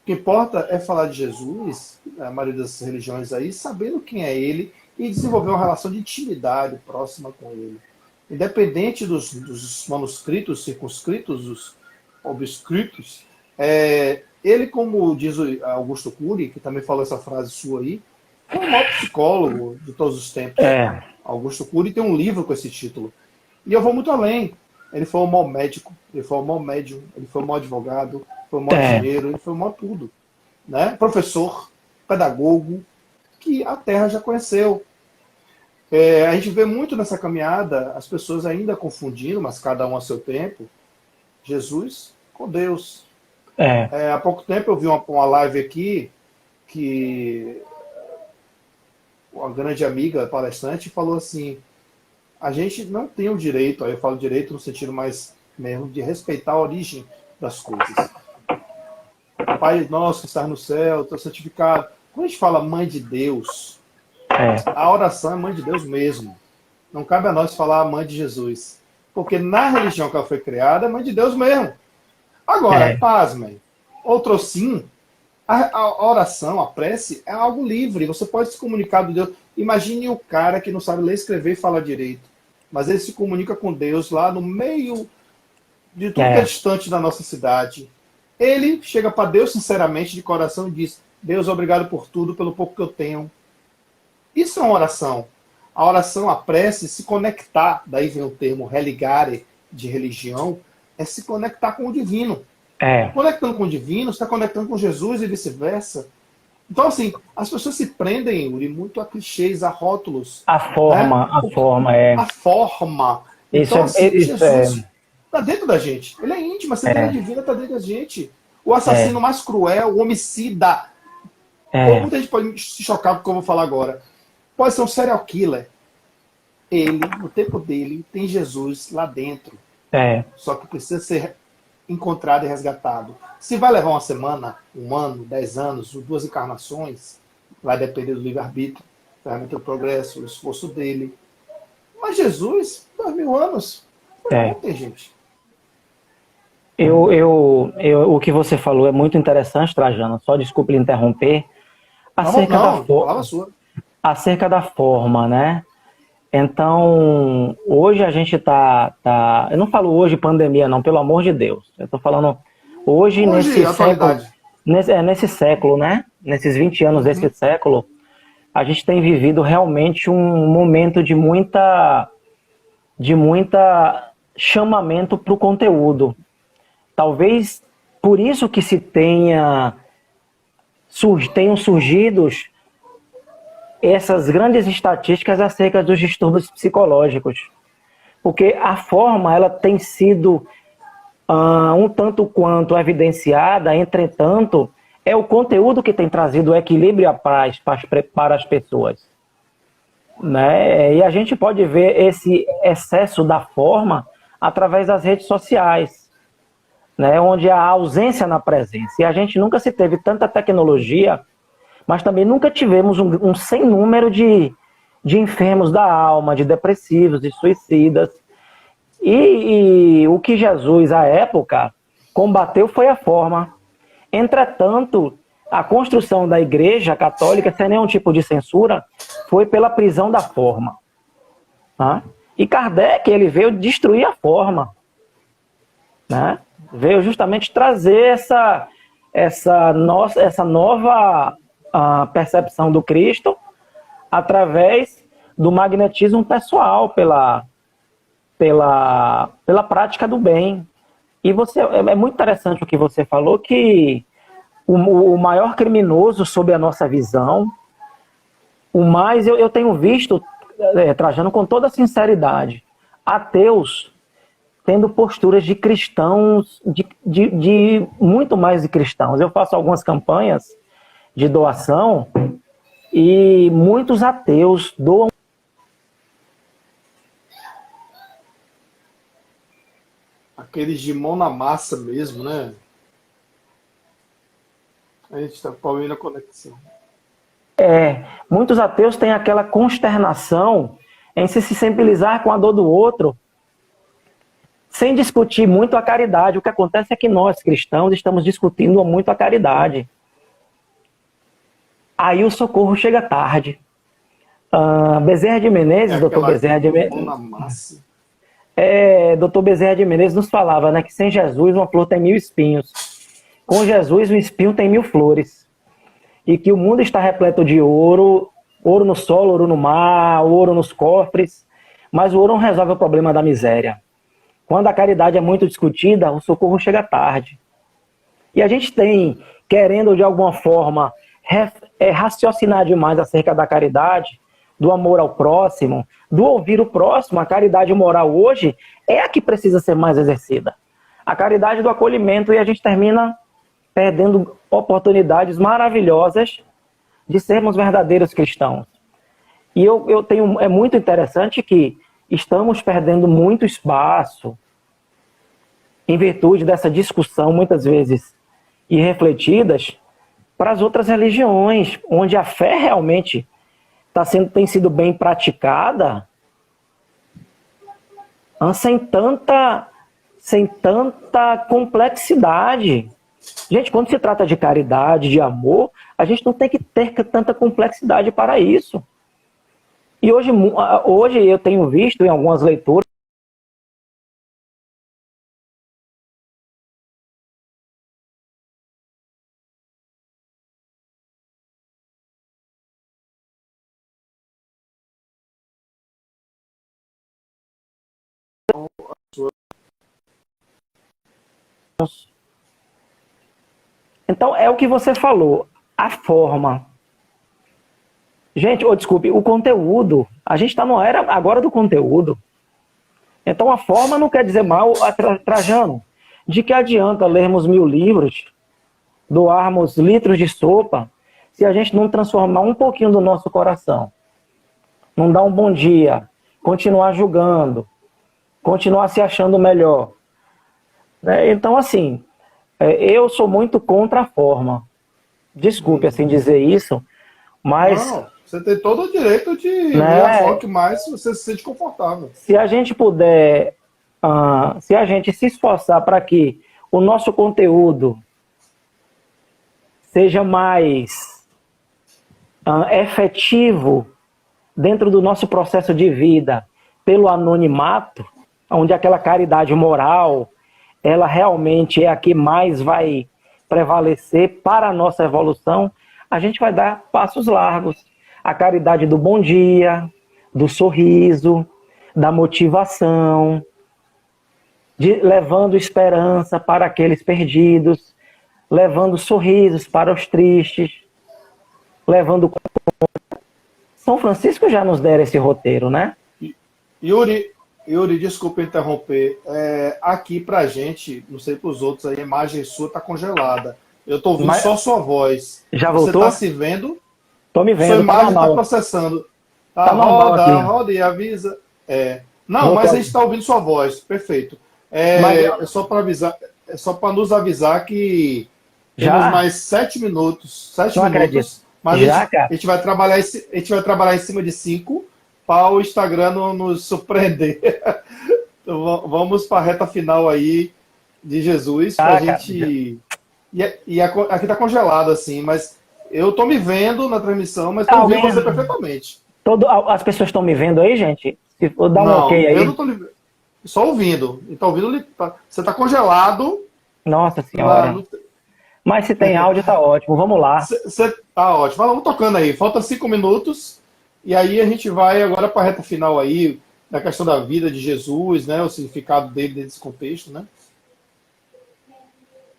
O que importa é falar de Jesus, a maioria das religiões aí, sabendo quem é ele e desenvolver uma relação de intimidade próxima com ele. Independente dos manuscritos circunscritos, os obscritos, ele, como diz o Augusto Cury, que também falou essa frase sua aí, é o maior psicólogo de todos os tempos. Augusto Cury tem um livro com esse título. E eu vou muito além. Ele foi um mau médico, ele foi um mau médium, ele foi um mau advogado, foi um mau engenheiro, ele foi um mau tudo. Né? Professor, pedagogo, que a Terra já conheceu. A gente vê muito nessa caminhada as pessoas ainda confundindo, mas cada um a seu tempo, Jesus com Deus. Há pouco tempo eu vi uma live aqui que uma grande amiga palestrante falou assim: a gente não tem o direito, aí eu falo direito no sentido mais mesmo, de respeitar a origem das coisas. Pai nosso que está no céu, teu santificado. Quando a gente fala mãe de Deus, a oração é mãe de Deus mesmo. Não cabe a nós falar a mãe de Jesus. Porque na religião que ela foi criada, é mãe de Deus mesmo. Agora, pasmem, outro sim, a oração, a prece, é algo livre. Você pode se comunicar com Deus. Imagine o cara que não sabe ler, escrever e falar direito. Mas ele se comunica com Deus lá no meio de tudo que é distante da nossa cidade. Ele chega para Deus sinceramente, de coração, e diz: Deus, obrigado por tudo, pelo pouco que eu tenho. Isso é uma oração. A oração, a prece, se conectar, daí vem o termo religare, de religião, é se conectar com o divino. Conectando com o divino, você está conectando com Jesus e vice-versa. Então, assim, as pessoas se prendem, Yuri, muito a clichês, a rótulos. A forma. A forma. Então, Jesus está dentro da gente. Ele é íntimo, a centelha divina está dentro da gente. O assassino mais cruel, o homicida. Muita gente pode se chocar com o que eu vou falar agora. Pode ser um serial killer. Ele, no tempo dele, tem Jesus lá dentro. Só que precisa ser encontrado e resgatado. Se vai levar uma semana, um ano, 10 anos, 2 encarnações, vai depender do livre-arbítrio, ferramenta do progresso, o esforço dele. Mas Jesus, 2000 anos, foi ontem, gente. O que você falou é muito interessante, Trajano. Só desculpe lhe interromper. Acerca da forma, né? Então, hoje a gente tá... Eu não falo hoje pandemia, não, pelo amor de Deus. Eu tô falando hoje nesse século, nesse século, né? Nesses 20 anos desse século, a gente tem vivido realmente um momento de muita chamamento para o conteúdo. Talvez por isso que se tenham surgido essas grandes estatísticas acerca dos distúrbios psicológicos. Porque a forma, ela tem sido um tanto quanto evidenciada, entretanto, é o conteúdo que tem trazido o equilíbrio e a paz para as pessoas. Né? E a gente pode ver esse excesso da forma através das redes sociais, né? Onde há ausência na presença. E a gente nunca se teve tanta tecnologia, mas também nunca tivemos um sem número de enfermos da alma, de depressivos, de suicidas. E o que Jesus, à época, combateu foi a forma. Entretanto, a construção da Igreja Católica, sem nenhum tipo de censura, foi pela prisão da forma. Tá? E Kardec, ele veio destruir a forma. Né? Veio justamente trazer essa nova percepção do Cristo através do magnetismo pessoal, pela prática do bem. E é muito interessante o que você falou, que o maior criminoso, sob a nossa visão, eu tenho visto, Trajano, com toda sinceridade, ateus tendo posturas de cristãos, de muito mais de cristãos. Eu faço algumas campanhas de doação e muitos ateus doam. Aqueles de mão na massa mesmo, né? A gente está com problema na conexão. Muitos ateus têm aquela consternação em se sensibilizar com a dor do outro, sem discutir muito a caridade. O que acontece é que nós, cristãos, estamos discutindo muito a caridade. Aí o socorro chega tarde. Bezerra de Menezes, doutor Bezerra de Menezes... doutor Bezerra de Menezes nos falava, né, que sem Jesus uma flor tem 1000 espinhos. Com Jesus um espinho tem 1000 flores. E que o mundo está repleto de ouro, ouro no solo, ouro no mar, ouro nos cofres, mas o ouro não resolve o problema da miséria. Quando a caridade é muito discutida, o socorro chega tarde. E a gente tem, querendo de alguma forma raciocinar demais acerca da caridade, do amor ao próximo, do ouvir o próximo. A caridade moral hoje é a que precisa ser mais exercida. A caridade do acolhimento, e a gente termina perdendo oportunidades maravilhosas de sermos verdadeiros cristãos. E é muito interessante que estamos perdendo muito espaço em virtude dessa discussão, muitas vezes irrefletidas, para as outras religiões, onde a fé realmente tem sido bem praticada, sem tanta complexidade. Gente, quando se trata de caridade, de amor, a gente não tem que ter tanta complexidade para isso. E hoje eu tenho visto em algumas leituras Então, é o que você falou, a forma. Gente, desculpe, o conteúdo. A gente está numa era agora do conteúdo. Então, a forma não quer dizer mal, Trajano. De que adianta lermos 1000 livros, doarmos litros de sopa, se a gente não transformar um pouquinho do nosso coração? Não dar um bom dia, continuar julgando, continuar se achando melhor. Então, assim, eu sou muito contra a forma. Desculpe, assim, dizer isso, mas... Não, você tem todo o direito de ler a forma que mais você se sente confortável. Se a gente puder, se a gente se esforçar para que o nosso conteúdo seja mais efetivo dentro do nosso processo de vida, pelo anonimato, onde aquela caridade moral, ela realmente é a que mais vai prevalecer para a nossa evolução, a gente vai dar passos largos. A caridade do bom dia, do sorriso, da motivação, levando esperança para aqueles perdidos, levando sorrisos para os tristes, levando... São Francisco já nos dera esse roteiro, né? Yuri, desculpa interromper. Aqui pra gente, não sei pros outros, a imagem sua tá congelada. Eu tô ouvindo só sua voz. Já voltou? Você tá se vendo? Tô me vendo. Sua imagem tá processando. Tá roda e avisa. Não, mas a gente tá ouvindo sua voz. Perfeito. É só para avisar, é só para nos avisar que temos mais 7 minutos. 7 minutos. Acredito. Mas a gente vai trabalhar em cima de 5 para o Instagram não nos surpreender. Então, vamos para a reta final aí de Jesus. Pra gente... aqui tá congelado, assim, mas eu tô me vendo na transmissão, mas tô ouvindo você perfeitamente. As pessoas estão me vendo aí, gente? Se for dar um ok aí. Eu não tô só ouvindo. Então, ouvindo, você tá congelado. Nossa Senhora. Mas se tem áudio, tá ótimo. Vamos lá. Tá ótimo. Vamos tocando aí. Faltam 5 minutos. E aí a gente vai agora para a reta final aí, da questão da vida de Jesus, né? O significado dele dentro desse contexto, né?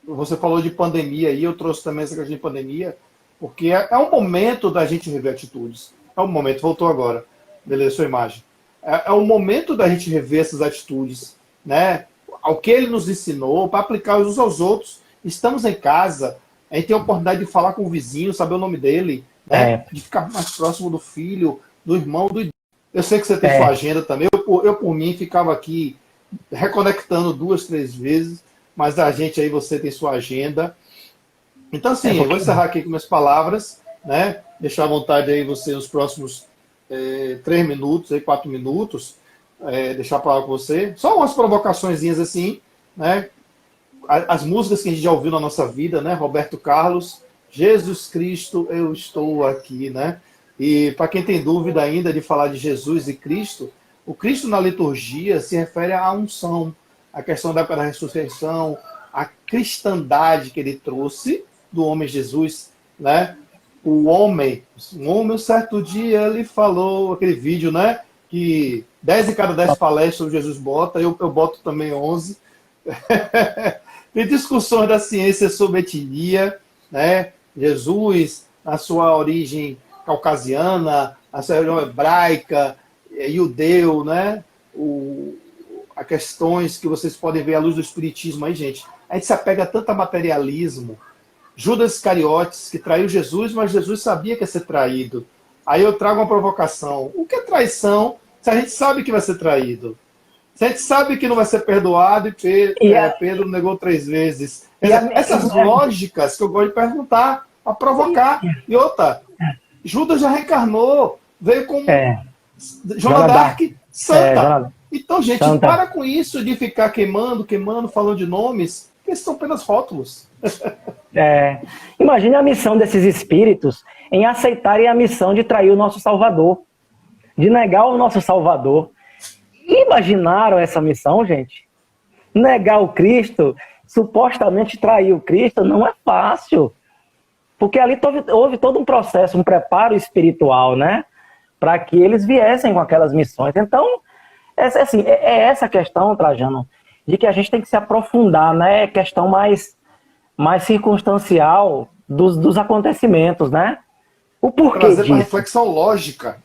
Você falou de pandemia aí, eu trouxe também essa questão de pandemia, porque é um momento da gente rever atitudes. É um momento, voltou agora. Beleza, sua imagem. É um momento da gente rever essas atitudes, né? Ao que ele nos ensinou, para aplicar uns aos outros. Estamos em casa, a gente tem a oportunidade de falar com o vizinho, saber o nome dele, né? De ficar mais próximo do filho, do irmão, Eu sei que você tem sua agenda também. Eu, por mim, ficava aqui reconectando 2, 3 vezes, mas a gente aí, você tem sua agenda. Então, assim, eu vou encerrar aqui com minhas palavras, né? Deixar à vontade aí você nos próximos 3 minutos, 4 minutos. deixar a palavra com você. Só umas provocaçõezinhas assim, né? As músicas que a gente já ouviu na nossa vida, né? Roberto Carlos, Jesus Cristo, eu estou aqui, né? E para quem tem dúvida ainda de falar de Jesus e Cristo, o Cristo na liturgia se refere à unção, à questão da ressurreição, à cristandade que ele trouxe do homem Jesus, né? Um homem, um certo dia ele falou, aquele vídeo, né? Que 10 em cada 10 palestras sobre Jesus bota, eu boto também 11. Tem discussões da ciência sobre etnia, né? Jesus, na sua origem caucasiana, a sua origem hebraica, judeu, né? A questões que vocês podem ver à luz do espiritismo aí, gente. A gente se apega tanto a materialismo. Judas Iscariotes, que traiu Jesus, mas Jesus sabia que ia ser traído. Aí eu trago uma provocação. O que é traição se a gente sabe que vai ser traído? Se a gente sabe que não vai ser perdoado e Pedro negou 3 vezes. Essas lógicas que eu gosto de perguntar, para provocar. E outra, Judas já reencarnou, veio como Joana d'Arc santa. Então, gente, para com isso de ficar queimando, falando de nomes, que são apenas rótulos. Imagine a missão desses espíritos em aceitarem a missão de trair o nosso Salvador, de negar o nosso Salvador. Imaginaram essa missão, gente? Negar o Cristo, supostamente trair o Cristo, não é fácil. Porque ali houve todo um processo, um preparo espiritual, né? Para que eles viessem com aquelas missões. Então, essa questão, Trajano, de que a gente tem que se aprofundar, né? Questão mais circunstancial dos acontecimentos, né? O porquê trazer disso. Uma reflexão lógica.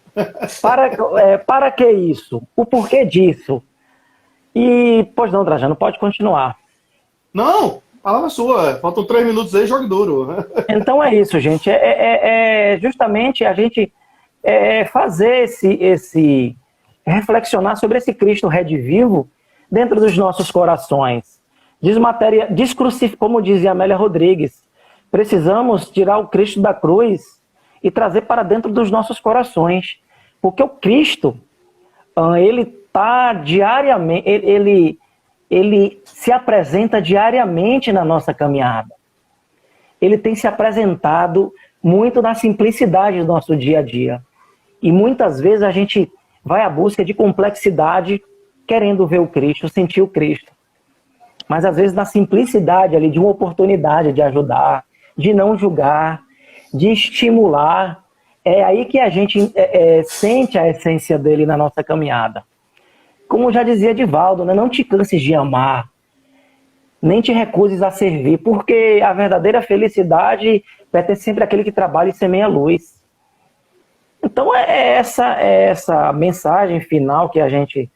Para que isso? O porquê disso? Pois não, Trajano, pode continuar. Não, palavra sua. Faltam 3 minutos aí, jogue duro. Então é isso, gente. Justamente a gente fazer reflexionar sobre esse Cristo redivivo dentro dos nossos corações. Como dizia Amélia Rodrigues, precisamos tirar o Cristo da cruz e trazer para dentro dos nossos corações. Porque o Cristo, ele está diariamente, ele se apresenta diariamente na nossa caminhada. Ele tem se apresentado muito na simplicidade do nosso dia a dia. E muitas vezes a gente vai à busca de complexidade, querendo ver o Cristo, sentir o Cristo. Mas às vezes na simplicidade ali, de uma oportunidade de ajudar, de não julgar, de estimular, é aí que a gente sente a essência dele na nossa caminhada. Como já dizia Divaldo, né? Não te canses de amar, nem te recuses a servir, porque a verdadeira felicidade pertence sempre àquele que trabalha e semeia a luz. Então é essa mensagem final que a gente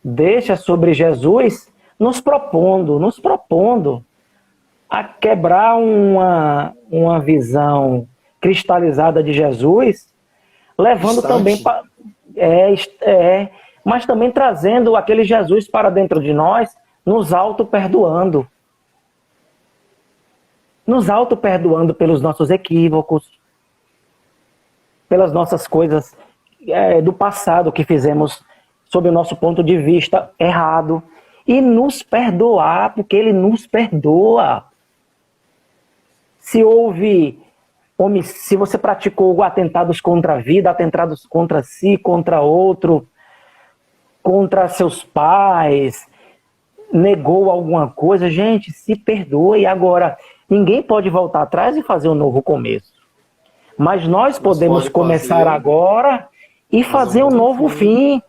deixa sobre Jesus, nos propondo a quebrar uma visão cristalizada de Jesus, levando também mas também trazendo aquele Jesus para dentro de nós, nos auto-perdoando pelos nossos equívocos, pelas nossas coisas do passado que fizemos sob o nosso ponto de vista errado, e nos perdoar, porque ele nos perdoa. Se você praticou atentados contra a vida, atentados contra si, contra outro, contra seus pais, negou alguma coisa, gente, se perdoe. Agora, ninguém pode voltar atrás e fazer um novo começo. Mas nós podemos começar agora e fazer um novo fim.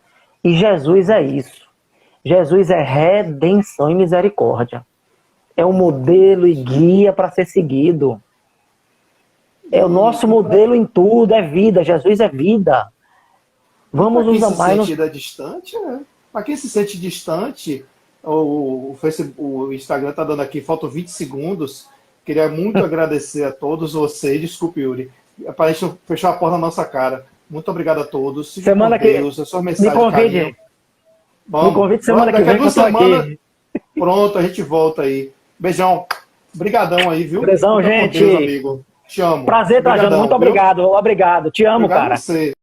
E Jesus é isso. Jesus é redenção e misericórdia. É um modelo e guia para ser seguido. É o nosso modelo em tudo, é vida. Jesus é vida. Vamos nos amar. Para quem se sente distante, o Instagram está dando aqui, faltam 20 segundos. Queria muito agradecer a todos vocês. Desculpe, Yuri. Para a gente fechar a porta na nossa cara. Muito obrigado a todos. Semana que vem. Me convide. Me convide semana que vem que eu tô aqui. Pronto, a gente volta aí. Beijão. Obrigadão aí, viu? Beijão, gente. Deus, amigo. Te amo. Prazer, Trajano. Muito obrigado. Obrigado. Te amo, cara. Você.